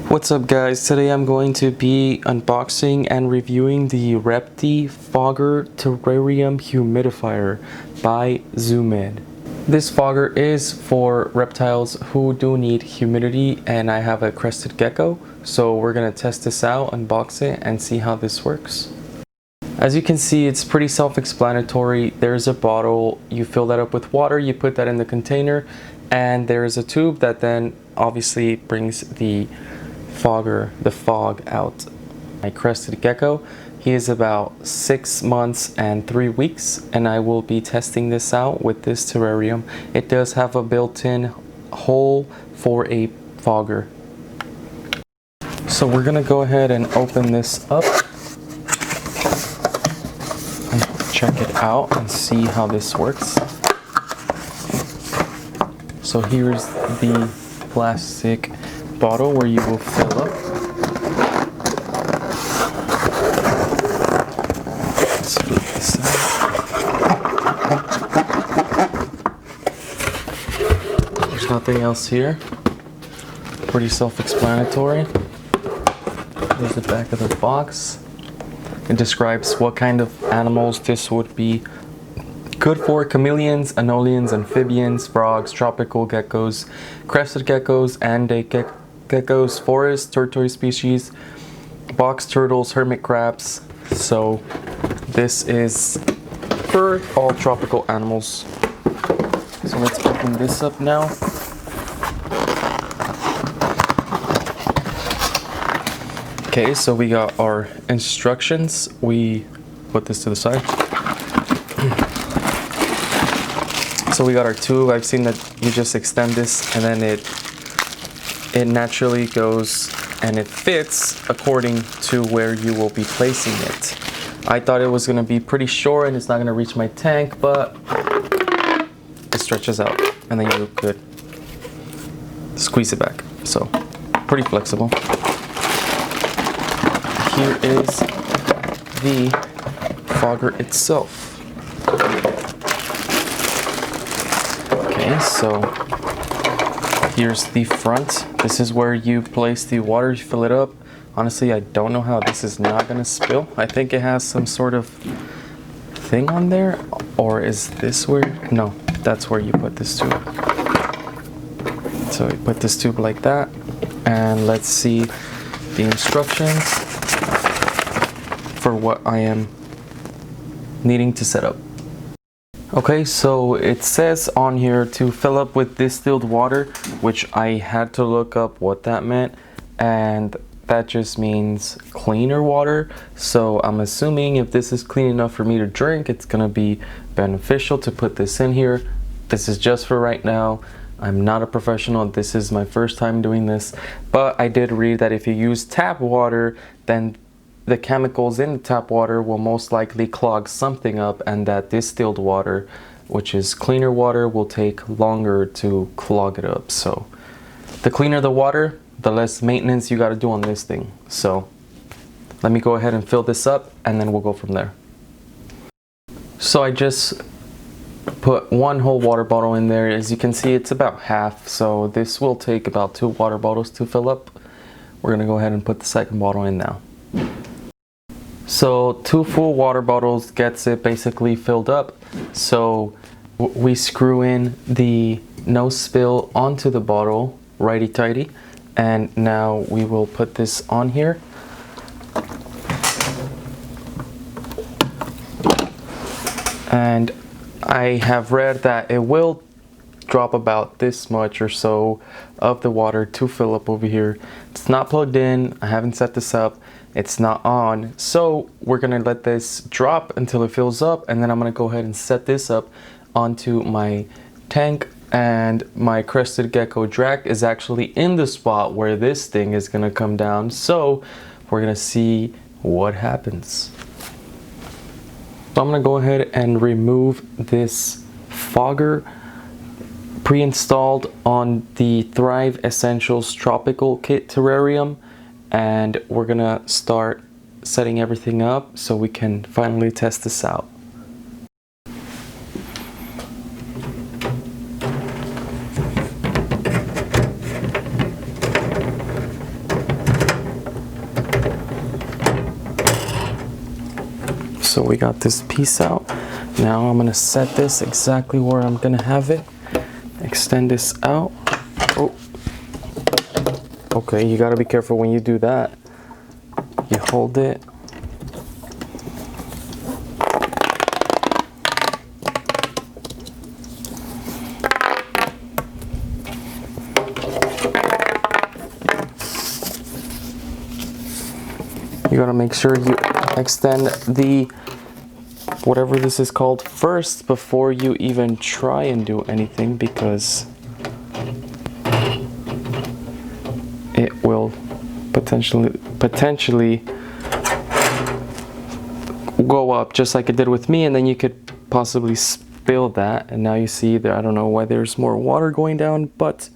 What's up guys, today I'm going to be unboxing and reviewing the Repti Fogger Terrarium Humidifier by Zoomid. This fogger is for reptiles who do need humidity, and I have a crested gecko, so we're going to test this out, unbox it, and see how this works. As you can see, it's pretty self-explanatory. There's a bottle, you fill that up with water, you put that in the container, and there's a tube that then obviously brings the fog out. My crested gecko, he is about 6 months and 3 weeks, and I will be testing this out with this terrarium. It does have a built-in hole for a fogger. So we're gonna go ahead and open this up and check it out and see how this works. So here's the plastic bottle where you will fill up. Let's flip this out. There's nothing else here. Pretty self-explanatory. There's the back of the box. It describes what kind of animals this would be good for: chameleons, anolians, amphibians, frogs, tropical geckos, crested geckos, and day geckos, forest, tortoise species, box turtles, hermit crabs. So this is for all tropical animals. So let's open this up now. Okay, so we got our instructions. We put this to the side. So we got our tube. I've seen that you just extend this and then it naturally goes and it fits according to where you will be placing it. I thought it was gonna be pretty short and it's not gonna reach my tank, but it stretches out and then you could squeeze it back. So pretty flexible. Here is the fogger itself. Okay, so here's the front. This is where you place the water, you fill it up. Honestly, I don't know how this is not gonna spill. I think it has some sort of thing on there, or is this where? No, that's where you put this tube. So you put this tube like that, and let's see the instructions for what I am needing to set up. Okay, so it says on here to fill up with distilled water, which I had to look up what that meant, and that just means cleaner water. So I'm assuming if this is clean enough for me to drink, it's gonna be beneficial to put this in here. This is just for right now. I'm not a professional. This is my first time doing this, but I did read that if you use tap water, then the chemicals in the tap water will most likely clog something up, and that distilled water, which is cleaner water, will take longer to clog it up. So the cleaner the water, the less maintenance you got to do on this thing. So let me go ahead and fill this up and then we'll go from there. So I just put one whole water bottle in there. As you can see, it's about half, so this will take about 2 water bottles to fill up. We're gonna go ahead and put the second bottle in now. So 2 full water bottles gets it basically filled up. So we screw in the no spill onto the bottle, righty tighty, and now we will put this on here. And I have read that it will drop about this much or so of the water to fill up over here. It's not plugged in, I haven't set this up, it's not on, so we're gonna let this drop until it fills up, and then I'm gonna go ahead and set this up onto my tank. And my crested gecko drac is actually in the spot where this thing is gonna come down, so we're gonna see what happens. So I'm gonna go ahead and remove this fogger pre-installed on the Thrive Essentials Tropical Kit Terrarium, and we're gonna start setting everything up so we can finally test this out. So we got this piece out. Now I'm gonna set this exactly where I'm gonna have it. Extend this out. Oh, okay, you gotta be careful when you do that. You hold it. You gotta make sure you extend the whatever this is called first before you even try and do anything, because it will potentially go up just like it did with me, and then you could possibly spill that, and now you see that I don't know why there's more water going down, but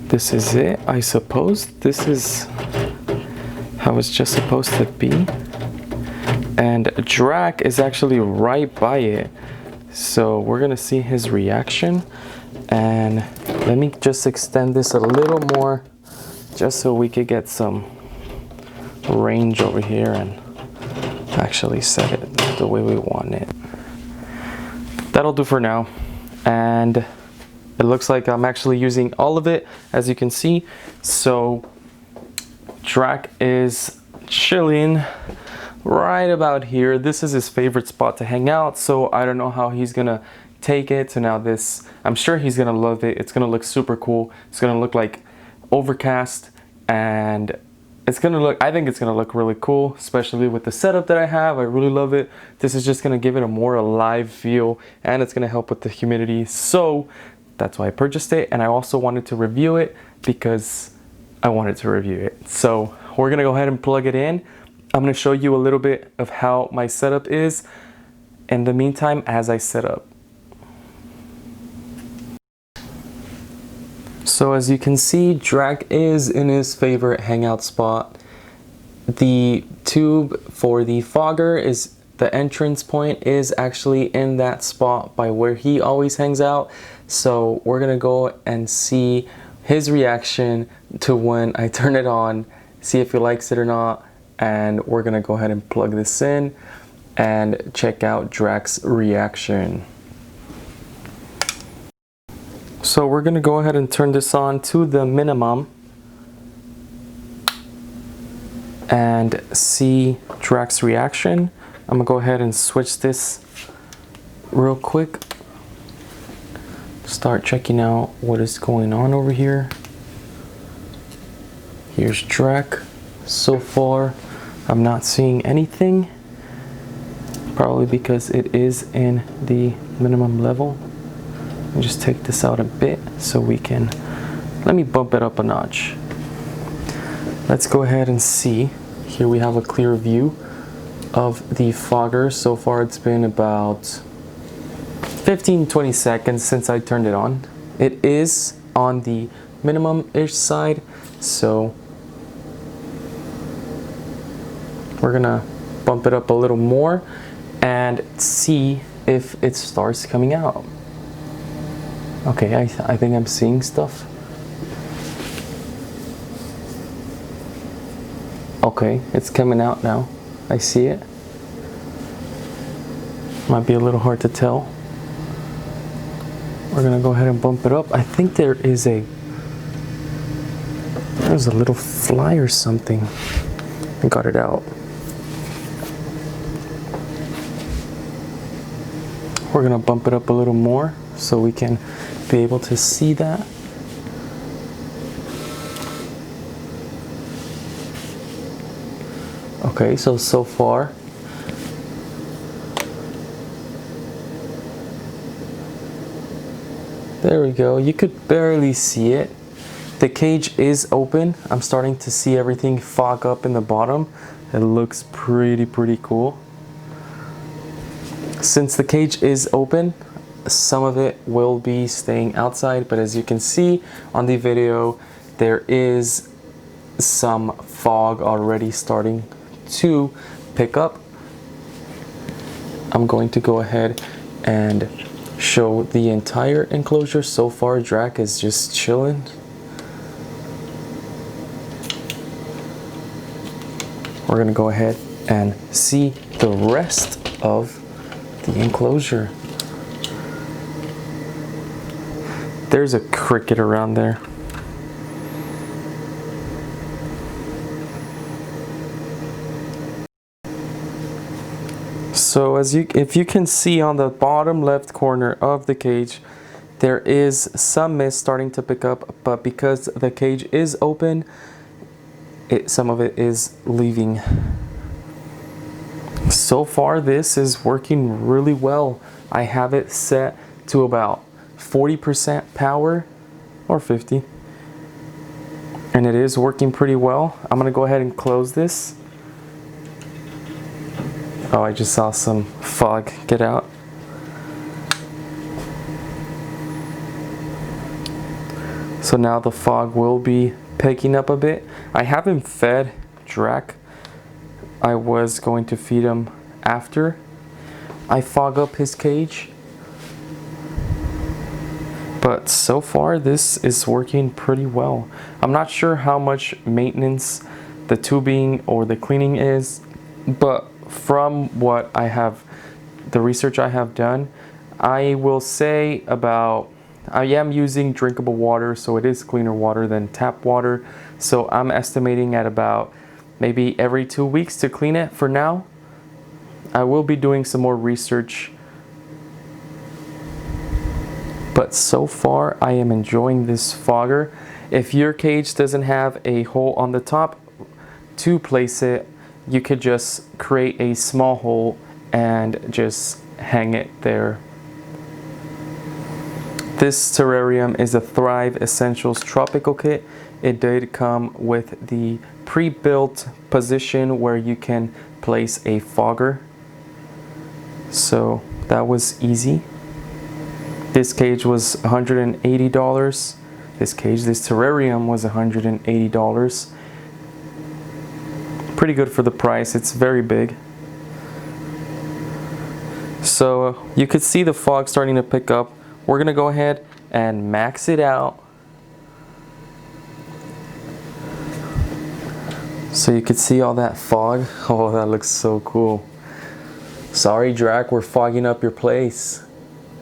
this is it, I suppose. This is how it's just supposed to be. And Drac is actually right by it, so we're gonna see his reaction. And let me just extend this a little more just so we could get some range over here and actually set it the way we want it. That'll do for now, and it looks like I'm actually using all of it, as you can see. So Drac is chilling right about here. This is his favorite spot to hang out, so I don't know how he's gonna take it. So now this, I'm sure he's gonna love it. It's gonna look super cool. It's gonna look like overcast, and it's gonna look, I think it's gonna look really cool, especially with the setup that I have. I really love it. This is just gonna give it a more alive feel, and it's gonna help with the humidity. So that's why I purchased it, and I also wanted to review it because I wanted to review it. So we're gonna go ahead and plug it in. I'm gonna show you a little bit of how my setup is in the meantime as I set up. So as you can see, Drac is in his favorite hangout spot. The tube for the fogger is, the entrance point is actually in that spot by where he always hangs out. So we're gonna go and see his reaction to when I turn it on, see if he likes it or not. And we're gonna go ahead and plug this in and check out Drac's reaction. So we're gonna go ahead and turn this on to the minimum and see Drac's reaction. I'm gonna go ahead and switch this real quick. Start checking out what is going on over here. Here's Drac. So far, I'm not seeing anything, probably because it is in the minimum level. Let me just take this out a bit so we can, let me bump it up a notch. Let's go ahead and see. Here we have a clear view of the fogger. So far it's been about 15-20 seconds since I turned it on. It is on the minimum-ish side, so we're gonna bump it up a little more and see if it starts coming out. Okay, I think I'm seeing stuff. Okay, it's coming out now. I see it. Might be a little hard to tell. We're gonna go ahead and bump it up. I think there's a little fly or something. I got it out. We're gonna bump it up a little more so we can be able to see that. Okay, so far there we go. You could barely see it. The cage is open. I'm starting to see everything fog up in the bottom. It looks pretty cool. Since the cage is open, some of it will be staying outside, but as you can see on the video, there is some fog already starting to pick up. I'm going to go ahead and show the entire enclosure. So far, Drac is just chilling. We're gonna go ahead and see the rest of the enclosure. There's a cricket around there. So if you can see on the bottom left corner of the cage, there is some mist starting to pick up, but because the cage is open, some of it is leaving. So far, this is working really well. I have it set to about 40% power or 50, and it is working pretty well. I'm gonna go ahead and close this. Oh, I just saw some fog get out. So now the fog will be picking up a bit. I haven't fed Drac. I was going to feed him after I fog up his cage. But so far this is working pretty well. I'm not sure how much maintenance the tubing or the cleaning is, but from what I have, the research I have done, I will say I am using drinkable water, so it is cleaner water than tap water. So I'm estimating at about maybe every 2 weeks to clean it for now. I will be doing some more research, but so far I am enjoying this fogger. If your cage doesn't have a hole on the top to place it, you could just create a small hole and just hang it there. This terrarium is a Thrive Essentials Tropical Kit. It did come with the pre-built position where you can place a fogger. So that was easy. This cage was $180. This terrarium was $180. Pretty good for the price. It's very big. So you could see the fog starting to pick up. We're gonna go ahead and max it out. So you could see all that fog. Oh, that looks so cool. Sorry, Drac, we're fogging up your place.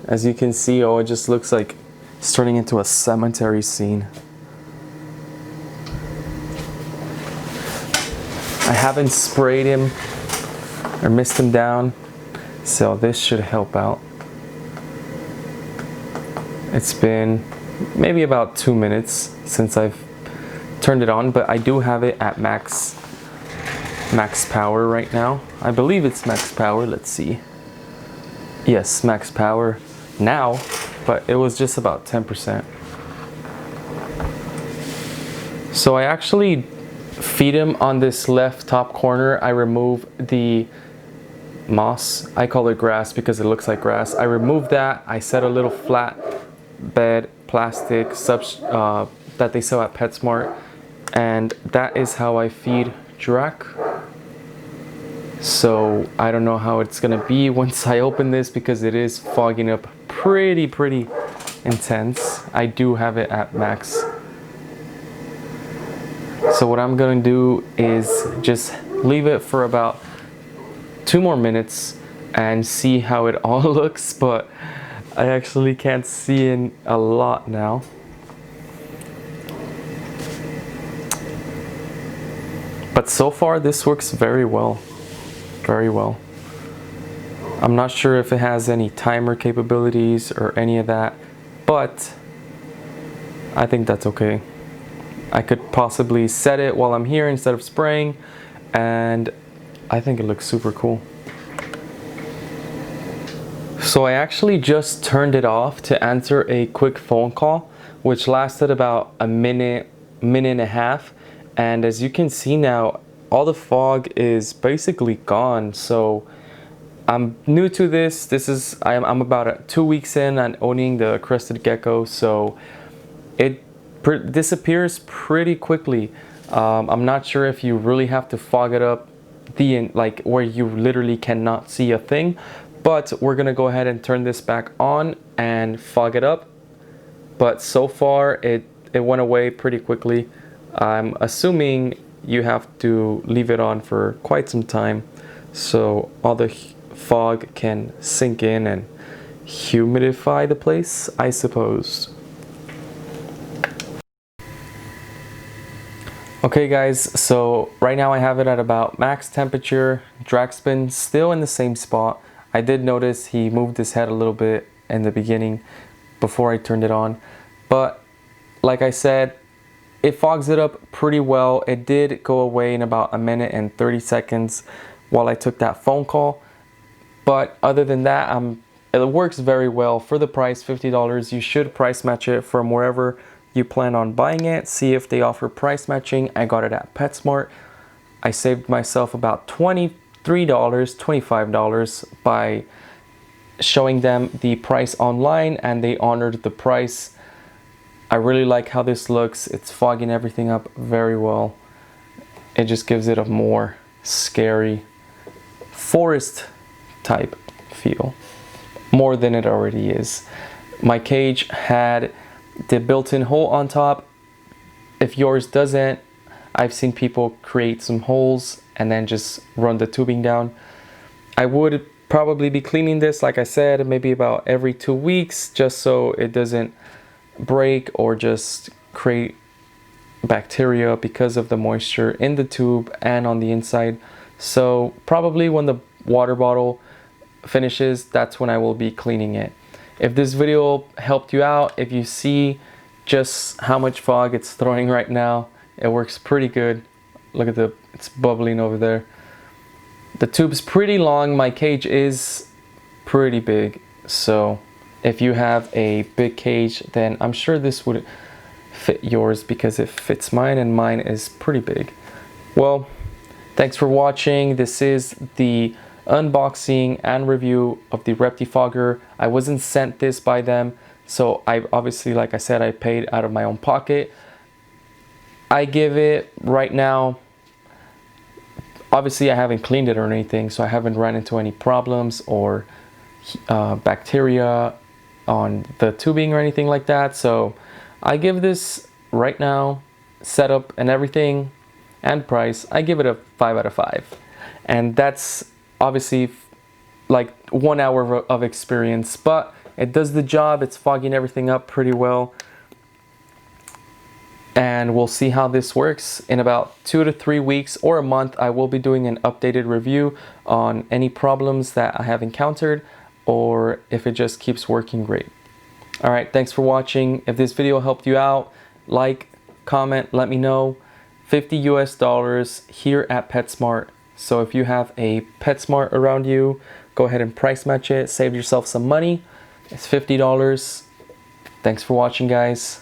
As you can see, oh, it just looks like it's turning into a cemetery scene. I haven't sprayed him or mist him down, so this should help out. It's been maybe about 2 minutes since I've turned it on, but I do have it at max power right now. I believe it's max power. Let's see. Yes, max power now, but it was just about 10%. So I actually feed him on this left top corner. I remove the moss. I call it grass because it looks like grass. I remove that. I set a little flat bed plastic that they sell at PetSmart, and that is how I feed Drac. So I don't know how it's gonna be once I open this because it is fogging up pretty intense. I do have it at max. So what I'm gonna do is just leave it for about 2 more minutes and see how it all looks, but I actually can't see in a lot now. But so far this works very well. Very well. I'm not sure if it has any timer capabilities or any of that, but I think that's okay. I could possibly set it while I'm here instead of spraying, and I think it looks super cool. So I actually just turned it off to answer a quick phone call, which lasted about a minute and a half. And as you can see now, all the fog is basically gone. So I'm new to this. I'm about 2 weeks in and owning the crested gecko, so it disappears pretty quickly. I'm not sure if you really have to fog it up like where you literally cannot see a thing, but we're gonna go ahead and turn this back on and fog it up. But so far it went away pretty quickly. I'm assuming you have to leave it on for quite some time so all the fog can sink in and humidify the place, I suppose. Okay guys, so right now I have it at about max temperature. Drag's been still in the same spot. I did notice he moved his head a little bit in the beginning before I turned it on, but like I said, it fogs it up pretty well. It did go away in about a minute and 30 seconds while I took that phone call, but other than that, it works very well for the price, $50. You should price match it from wherever you plan on buying it. See if they offer price matching. I got it at PetSmart. I saved myself about $23, $25 by showing them the price online, and they honored the price. I really like how this looks. It's fogging everything up very well. It just gives it a more scary forest type feel, more than it already is. My cage had the built-in hole on top. If yours doesn't, I've seen people create some holes and then just run the tubing down. I would probably be cleaning this, like I said, maybe about every 2 weeks, just so it doesn't break or just create bacteria because of the moisture in the tube and on the inside. So probably when the water bottle finishes, that's when I will be cleaning it. If this video helped you out, if you see just how much fog it's throwing right now, it works pretty good. Look at it's bubbling over there. The tube's pretty long. My cage is pretty big, so if you have a big cage, then I'm sure this would fit yours because it fits mine, and mine is pretty big. Well, thanks for watching. This is the unboxing and review of the Repti fogger. I wasn't sent this by them, so I obviously, like I said, I paid out of my own pocket. I give it right now, obviously I haven't cleaned it or anything, so I haven't run into any problems or bacteria on the tubing or anything like that. So I give this right now, setup and everything and price, I give it a 5 out of 5. And that's obviously like 1 hour of experience, but it does the job. It's fogging everything up pretty well, and we'll see how this works. In about 2 to 3 weeks or a month, I will be doing an updated review on any problems that I have encountered, or if it just keeps working great. All right, thanks for watching. If this video helped you out, like, comment, let me know. $50 US here at PetSmart. So if you have a PetSmart around you, go ahead and price match it. Save yourself some money. It's $50. Thanks for watching, guys.